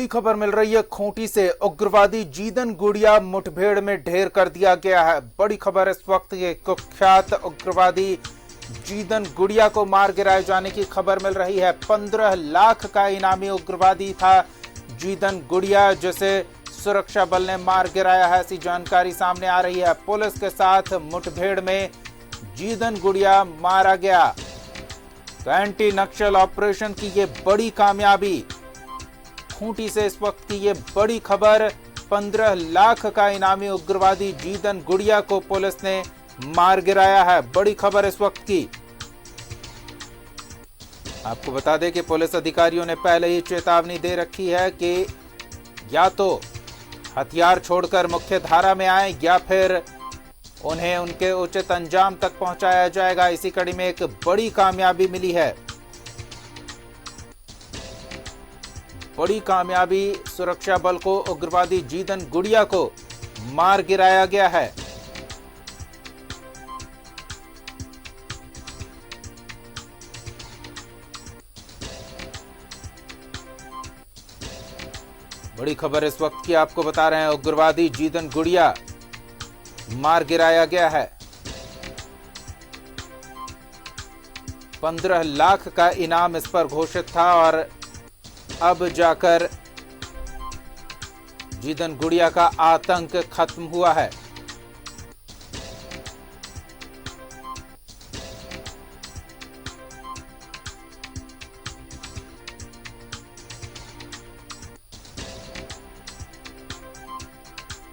बड़ी खबर मिल रही है खूंटी से। उग्रवादी जीदन गुड़िया मुठभेड़ में ढेर कर दिया गया है। बड़ी खबर इस वक्त ये कुख्यात उग्रवादी जीदन गुड़िया को मार गिराए जाने की खबर मिल रही है। 15 लाख का इनामी उग्रवादी था जीदन गुड़िया, जिसे सुरक्षा बल ने मार गिराया है, ऐसी जानकारी सामने आ रही है। पुलिस के साथ मुठभेड़ में जीदन गुड़िया मारा गया। तो एंटी नक्सल ऑपरेशन की ये बड़ी कामयाबी। खूंटी से इस वक्त की ये बड़ी खबर। 15 लाख का इनामी उग्रवादी जीदन गुड़िया को पुलिस ने मार गिराया है। बड़ी खबर इस वक्त की। आपको बता दें कि पुलिस अधिकारियों ने पहले ही चेतावनी दे रखी है कि या तो हथियार छोड़कर मुख्य धारा में आए या फिर उन्हें उनके उचित अंजाम तक पहुंचाया जाएगा। इसी कड़ी में एक बड़ी कामयाबी मिली है। बड़ी कामयाबी, सुरक्षा बल को उग्रवादी जीदन गुड़िया को मार गिराया गया है। बड़ी खबर इस वक्त की आपको बता रहे हैं। उग्रवादी जीदन गुड़िया मार गिराया गया है। 15 लाख का इनाम इस पर घोषित था और अब जाकर जीदन गुड़िया का आतंक खत्म हुआ है।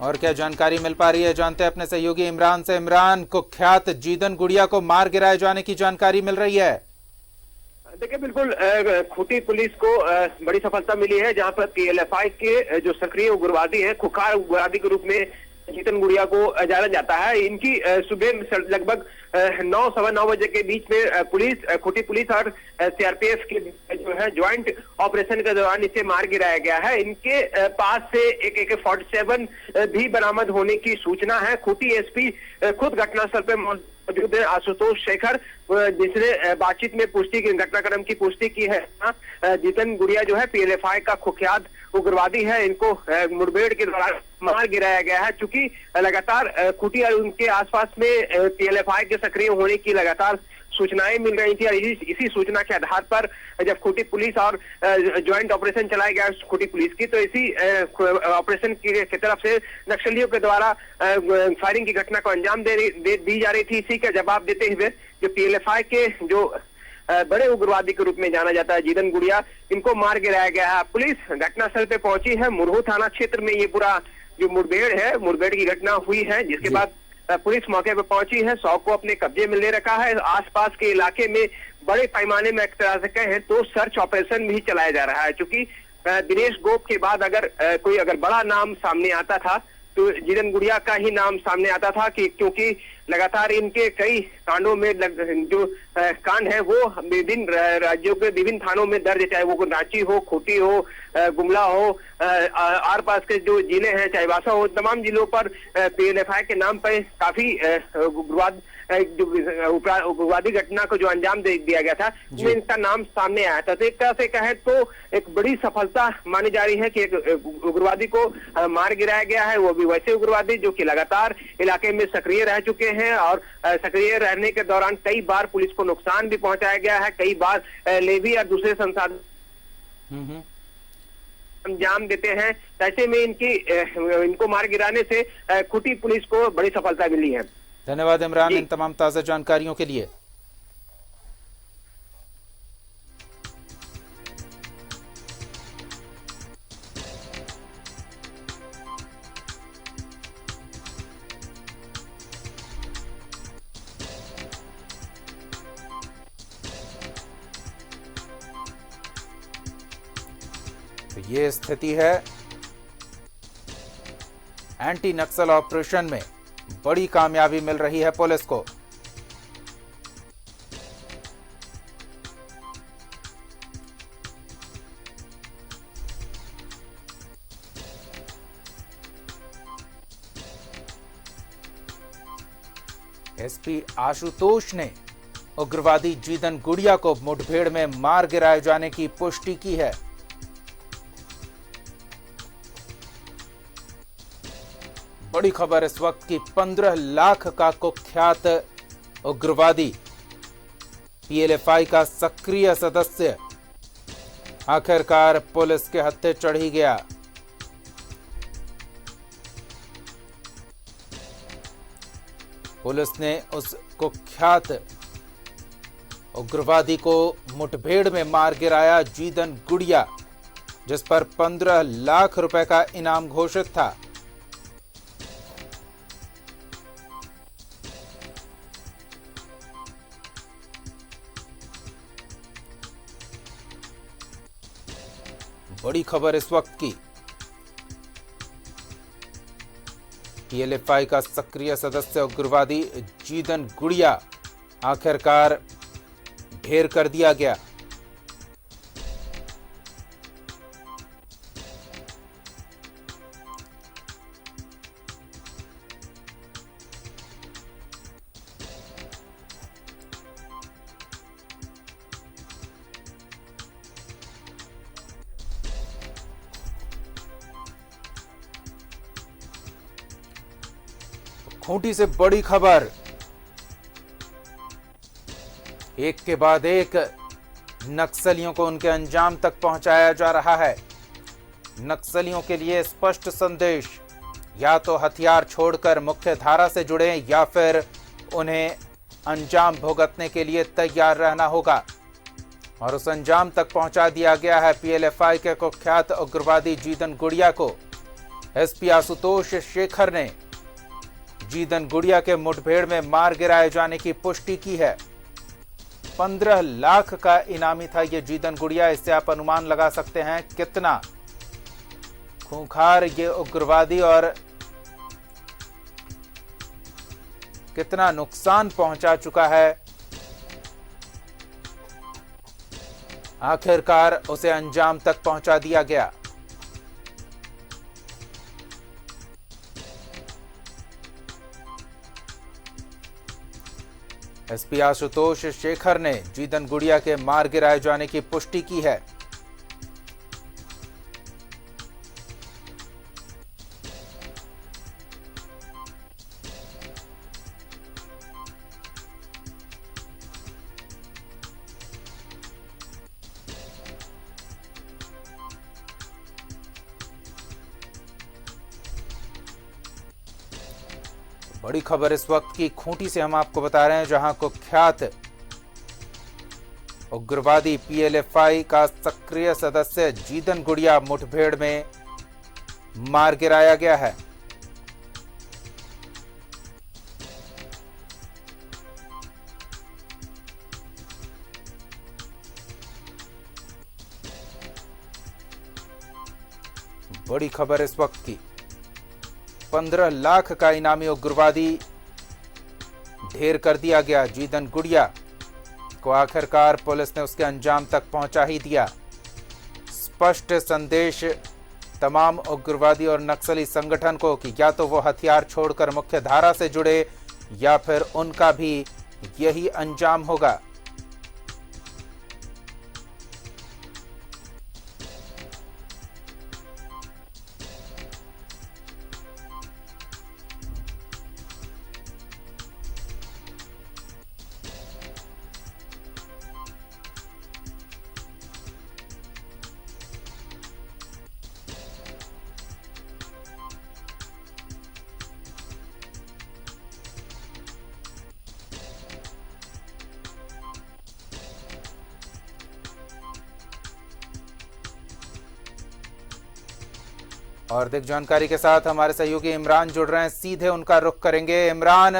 और क्या जानकारी मिल पा रही है, जानते हैं अपने सहयोगी इमरान से। इमरान, कुख्यात जीदन गुड़िया को मार गिराए जाने की जानकारी मिल रही है। देखिए, बिल्कुल खूंटी पुलिस को बड़ी सफलता मिली है, जहां पर पीएलएफआई के जो सक्रिय उग्रवादी हैं, खुखार उग्रवादी के रूप में जीदन गुड़िया को जाना जाता है। इनकी सुबह लगभग 9-9:15 बजे के बीच में खूंटी पुलिस और सीआरपीएफ के जो है ज्वाइंट ऑपरेशन के दौरान इसे मार गिराया गया है। इनके पास से एक AK-47 भी बरामद होने की सूचना है। खूंटी एसपी खुद घटनास्थल पर मौजूद है, आशुतोष शेखर, जिसने बातचीत में घटनाक्रम की पुष्टि की है। जीदन गुड़िया जो है पीएलएफआई का कुख्यात उग्रवादी है। इनको मुठभेड़ के दौरान मार गिराया गया है। चूंकि लगातार खूंटी और उनके आसपास में पीएलएफआई के सक्रिय होने की लगातार सूचनाएं मिल रही थी और इसी सूचना के आधार पर जब खूंटी पुलिस और ज्वाइंट ऑपरेशन चलाया गया खूंटी पुलिस की, तो इसी ऑपरेशन की तरफ से नक्सलियों के द्वारा फायरिंग की घटना को अंजाम दी जा रही थी। इसी का जवाब देते हुए जो पीएलएफआई के जो बड़े उग्रवादी के रूप में जाना जाता है जीदन गुड़िया, इनको मार गिराया गया है। पुलिस घटनास्थल पे पहुंची है। मुरहू थाना क्षेत्र में ये पूरा जो मुठभेड़ की घटना हुई है, जिसके बाद पुलिस मौके पर पहुंची है। 100 को अपने कब्जे में ले रखा है। आसपास के इलाके में बड़े पैमाने में एक तरह से कहें तो सर्च ऑपरेशन भी चलाया जा रहा है। क्योंकि दिनेश गोप के बाद कोई बड़ा नाम सामने आता था तो जीदन गुड़िया का ही नाम सामने आता था, क्योंकि लगातार इनके कई कांडों में जो कांड है वो विभिन्न राज्यों के विभिन्न थानों में दर्ज है, चाहे वो रांची हो, खूंटी हो, गुमला हो, आर पास के जो जिले हैं, चाईबासा हो, तमाम जिलों पर पीएलएफआई के नाम पर काफी उग्रवादी घटना को जो अंजाम दिया गया था, उसमें इनका नाम सामने आया था। तो एक तरह से कहे तो एक बड़ी सफलता मानी जा रही है कि एक उग्रवादी को मार गिराया गया है। वो भी वैसे उग्रवादी जो कि लगातार इलाके में सक्रिय रह चुके हैं और सक्रिय रहने के दौरान कई बार पुलिस को नुकसान भी पहुंचाया गया है। कई बार लेवी और दूसरे संसाधन अंजाम देते हैं। ऐसे में इनको मार गिराने से खूंटी पुलिस को बड़ी सफलता मिली है। धन्यवाद इमरान इन तमाम ताजा जानकारियों के लिए। तो ये स्थिति है। एंटी नक्सल ऑपरेशन में बड़ी कामयाबी मिल रही है पुलिस को। एसपी आशुतोष ने उग्रवादी जीदन गुड़िया को मुठभेड़ में मार गिराए जाने की पुष्टि की है। बड़ी खबर इस वक्त की, 15 लाख का कुख्यात उग्रवादी, पीएलएफआई का सक्रिय सदस्य आखिरकार पुलिस के हत्थे चढ़ी गया। पुलिस ने उस कुख्यात उग्रवादी को मुठभेड़ में मार गिराया, जीदन गुड़िया, जिस पर 15 लाख रुपए का इनाम घोषित था। बड़ी खबर इस वक्त की, पीएलएफआई का सक्रिय सदस्य उग्रवादी जीदन गुड़िया आखिरकार ढेर कर दिया गया। खूंटी से बड़ी खबर, एक के बाद एक नक्सलियों को उनके अंजाम तक पहुंचाया जा रहा है। नक्सलियों के लिए स्पष्ट संदेश, या तो हथियार छोड़कर मुख्य धारा से जुड़े या फिर उन्हें अंजाम भुगतने के लिए तैयार रहना होगा। और उस अंजाम तक पहुंचा दिया गया है पीएलएफआई के कुख्यात उग्रवादी जीदन गुड़िया को। एसपी आशुतोष शेखर ने जीदन गुड़िया के मुठभेड़ में मार गिराए जाने की पुष्टि की है। 15 लाख का इनामी था ये जीदन गुड़िया। इससे आप अनुमान लगा सकते हैं कितना खूंखार ये उग्रवादी और कितना नुकसान पहुंचा चुका है। आखिरकार उसे अंजाम तक पहुंचा दिया गया। एसपी आशुतोष शेखर ने जीदन गुड़िया के मार गिराए जाने की पुष्टि की है। बड़ी खबर इस वक्त की खूंटी से हम आपको बता रहे हैं, जहां कुख्यात उग्रवादी पीएलएफआई का सक्रिय सदस्य जीदन गुड़िया मुठभेड़ में मार गिराया गया है। बड़ी खबर इस वक्त की, 15 लाख का इनामी उग्रवादी ढेर कर दिया गया। जीदन गुड़िया को आखिरकार पुलिस ने उसके अंजाम तक पहुंचा ही दिया। स्पष्ट संदेश तमाम उग्रवादी और नक्सली संगठन को कि या तो वो हथियार छोड़कर मुख्य धारा से जुड़े या फिर उनका भी यही अंजाम होगा। और अधिक जानकारी के साथ हमारे सहयोगी इमरान जुड़ रहे हैं, सीधे उनका रुख करेंगे। इमरान,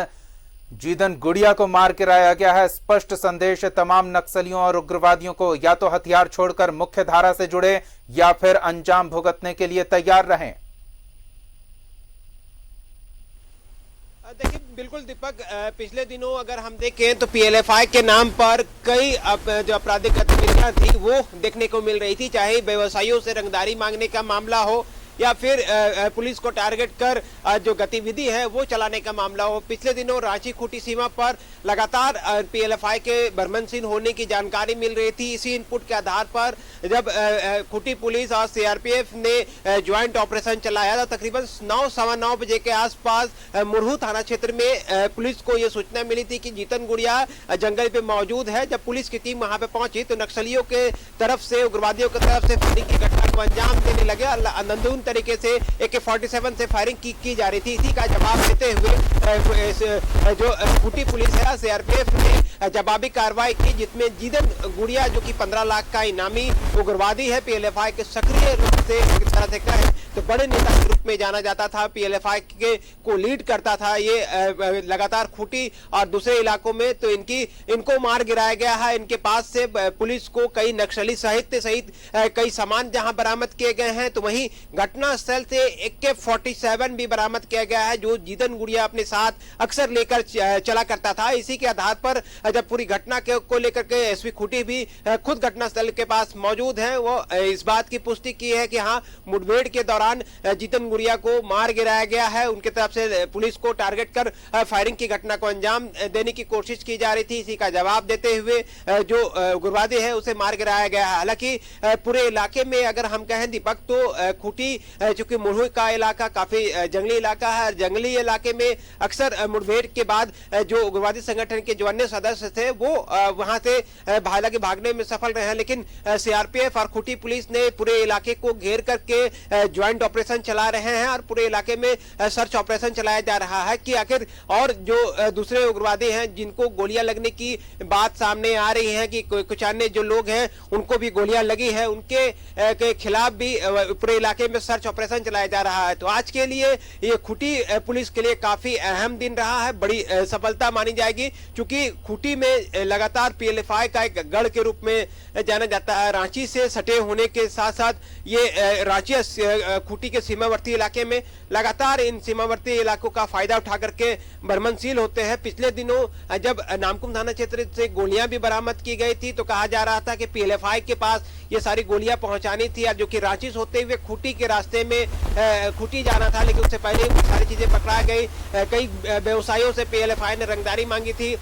जीदन गुड़िया को मार गिराया गया है, स्पष्ट संदेश है तमाम नक्सलियों और उग्रवादियों को, या तो हथियार छोड़कर मुख्य धारा से जुड़े या फिर अंजाम भुगतने के लिए तैयार रहें। देखिए बिल्कुल दीपक, पिछले दिनों अगर हम देखें तो पीएलएफआई के नाम पर कई जो आपराधिक गतिविधियां थी वो देखने को मिल रही थी, चाहे व्यवसायियों से रंगदारी मांगने का मामला हो या फिर पुलिस को टारगेट कर जो गतिविधि है वो चलाने का मामला हो। पिछले दिनों रांची खूंटी सीमा पर लगातार पीएलएफआई के बर्मनसीन होने की जानकारी मिल रही थी। इसी इनपुट के आधार पर जब खूंटी पुलिस और सीआरपीएफ ने ज्वाइंट ऑपरेशन चलाया था, तकरीबन 9-9:15 बजे के आसपास मुरहू थाना क्षेत्र में पुलिस को यह सूचना मिली थी कि जीतन गुड़िया जंगल पे मौजूद है। जब पुलिस की टीम वहां पे पहुंची तो नक्सलियों के तरफ से, उग्रवादियों की तरफ से फायरिंग की घटना को अंजाम देने लगे। अंधाधुंध तरीके से AK-47 से फायरिंग की जा रही थी। इसी का जवाब देते हुए जो खूंटी पुलिस है, सीआरपीएफ ने जवाबी कार्रवाई की, जिसमें जीतन गुड़िया जो कि 15 लाख का इनामी उग्रवादी है, पीएलएफआई के सक्रिय रूप से एक तरह से कहें तो बड़े नेता के रूप में जाना जाता था, पीएलएफआई के को लीड करता था। ये लगातार खूंटी और दूसरे इलाकों में तो इनको मार गिराया गया है। इनके पास से पुलिस को कई नक्सली साहित्य सहित कई सामान जहां बरामद किए गए हैं, तो वहीं घटनास्थल से AK-47 भी बरामद किया गया है, जो जीतन गुड़िया अपने साथ अक्सर लेकर चला करता था। इसी के आधार पर जब पूरी घटना को लेकर के एसपी खूंटी भी खुद घटनास्थल के पास मौजूद है, वो इस बात की पुष्टि की है कि हाँ, मुठभेड़ के दौरान जीतन गुड़िया को मार गिराया गया है। उनके तरफ से पुलिस को टारगेट कर फायरिंग की घटना को अंजाम देने की कोशिश की जा रही थी। इसी का जवाब देते हुए जो उग्रवादी है उसे मार गिराया गया है। हालांकि पूरे इलाके में अगर हम कहें दीपक, तो खूंटी चूंकि मुरहू का इलाका काफी जंगली इलाका है, जंगली इलाके में अक्सर मुठभेड़ के बाद जो उग्रवादी संगठन के जो अन्य सदस्य थे वो वहां से हालांकि भागने में सफल रहे हैं, लेकिन सीआरपीएफ और खूंटी पुलिस ने पूरे इलाके को घेर करके ज्वाइंट ऑपरेशन चला रहे हैं और पूरे इलाके में सर्च ऑपरेशन चलाया जा रहा है कि आखिर और जो दूसरे उग्रवादी हैं जिनको गोलियां लगने की बात सामने आ रही है कि कुछ अन्य जो लोग हैं उनको भी गोलियां लगी है, उनके के खिलाफ भी पूरे इलाके में सर्च ऑपरेशन चलाया जा रहा है। तो आज के लिए ये खूंटी पुलिस के लिए काफी अहम दिन रहा है, बड़ी सफलता मानी जाएगी, क्योंकि खूंटी में लगातार पीएलएफआई का एक गढ़ के रूप में जाना जाता है। रांची से सटे होने के साथ साथ ये रांची खूंटी के सीमावर्ती इलाके में लगातार इन सीमावर्ती इलाकों का फायदा उठा करके बर्मनसील होते हैं। पिछले दिनों जब नामकुम थाना क्षेत्र से गोलियां भी बरामद की गई थी तो कहा जा रहा था कि पीएलएफआई के पास ये सारी गोलियां पहुंचानी थी, जो कि रांची से होते हुए खूंटी के रास्ते में खूंटी जाना था, लेकिन उससे पहले ही सारी चीजें पकड़ा गई। कई व्यवसायियों से पीएलएफआई ने रंगदारी मांगी थी,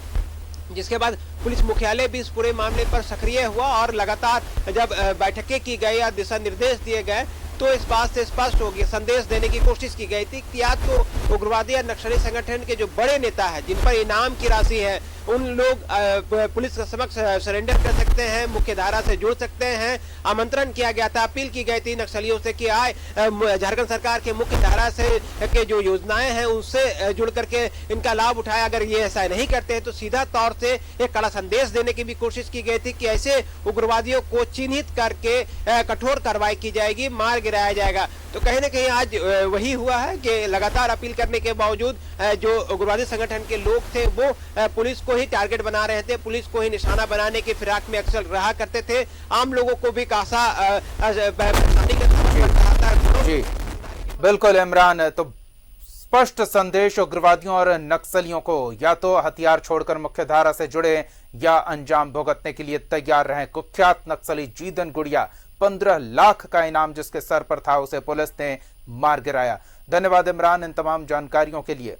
जिसके बाद पुलिस मुख्यालय भी इस पूरे मामले पर सक्रिय हुआ और लगातार जब बैठकें की गई या दिशा निर्देश दिए गए तो इस बात से स्पष्ट हो गया, संदेश देने की कोशिश की गई थी कि या तो उग्रवादी या नक्सली संगठन के जो बड़े नेता हैं जिन पर इनाम की राशि है, उन लोग पुलिस के समक्ष सरेंडर कर सकते हैं, मुख्य धारा से जुड़ सकते हैं। आमंत्रण किया गया था, अपील की गई थी नक्सलियों से कि आए झारखंड सरकार के मुख्य धारा से के जो योजनाएं हैं उनसे जुड़ करके इनका लाभ उठाया। अगर ये ऐसा नहीं करते हैं तो सीधा तौर से एक कड़ा संदेश देने की भी कोशिश की गई थी कि ऐसे उग्रवादियों को चिन्हित करके कठोर कार्रवाई की जाएगी, मार गिराया जाएगा। तो कहीं ना कहीं आज वही हुआ है कि लगातार अपील करने के बावजूद जो उग्रवादी संगठन के लोग थे वो पुलिस को ही टारगेट बना रहे थे, पुलिस को ही निशाना बनाने की फिराक में अक्सर रहा करते थे। आम लोगों को भी कासा परेशानी का सामना करना था। जी बिल्कुल इमरान, तो स्पष्ट संदेश उग्रवादियों और नक्सलियों को, या तो हथियार छोड़कर मुख्यधारा से जुड़े या अंजाम भुगतने के लिए तैयार रहें। कुख्यात नक्सली जीतन गुड़िया 15 लाख का इनाम जिसके सर पर था उसे पुलिस ने मार गिराया। धन्यवाद इमरान इन तमाम जानकारियों के लिए।